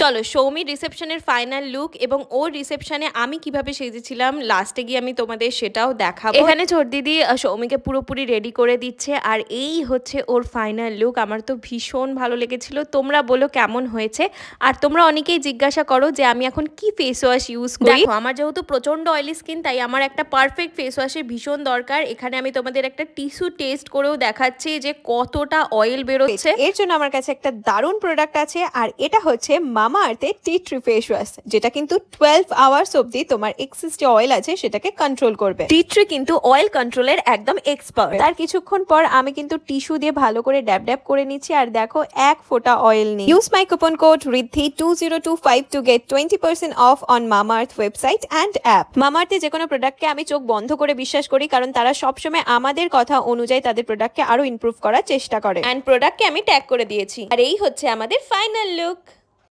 চলো Soumir রিসেপশনের final look এবং ওর রিসেপশনে আমি কিভাবে সেজেছিলাম লাস্টে গিয়ে আমি তোমাদের সেটাও দেখাবো। এখানে ছোট দিদি সৌমিকে পুরোপুরি রেডি করে দিচ্ছে আর এই হচ্ছে ওর ফাইনাল লুক। আমার তো ভীষণ ভালো লেগেছিল, তোমরা বলো কেমন হয়েছে। আর তোমরা অনেকেই জিজ্ঞাসা করো যে আমি এখন কি ফেস ওয়াশ ইউজ করি। দেখো আমার যেহেতু প্রচন্ড অয়েলি স্কিন, তাই আমার একটা পারফেক্ট ফেস ওয়াশের ভীষণ দরকার। এখানে আমি তোমাদের একটা টিস্যু টেস্ট করেও দেখাচ্ছি যে কতটা অয়েল বেরোচ্ছে। এর জন্য আমার কাছে একটা দারুণ প্রোডাক্ট আছে, আর এটা হচ্ছে মামা আর্থের টি ট্রি ফেস ওয়াশ, যেটা কিন্তু 12 আওয়ার্স অবধি তোমার এক্সেস যে অয়েল আছে সেটাকে কন্ট্রোল করবে। টি ট্রি কিন্তু অয়েল কন্ট্রোলের একদম এক্সপার্ট। তার কিছুক্ষণ পর আমি কিন্তু টিস্যু দিয়ে ভালো করে ড্যাব ড্যাব করে নিচ্ছি, আর দেখো এক ফোঁটা অয়েল নেই। Use my coupon code Riddhi 2025 to get 20% of on মামা আর্থ ওয়েবসাইট অ্যান্ড অ্যাপ। মামা আর্থে যে কোনো প্রোডাক্টকে আমি চোখ বন্ধ করে বিশ্বাস করি, কারণ তারা সবসময় আমাদের কথা অনুযায়ী তাদের প্রোডাক্টকে আরো ইমপ্রুভ করার চেষ্টা করে। অ্যান্ড প্রোডাক্টকে আমি ট্যাগ করে দিয়েছি। আর এই হচ্ছে আমাদের ফাইনাল লুক।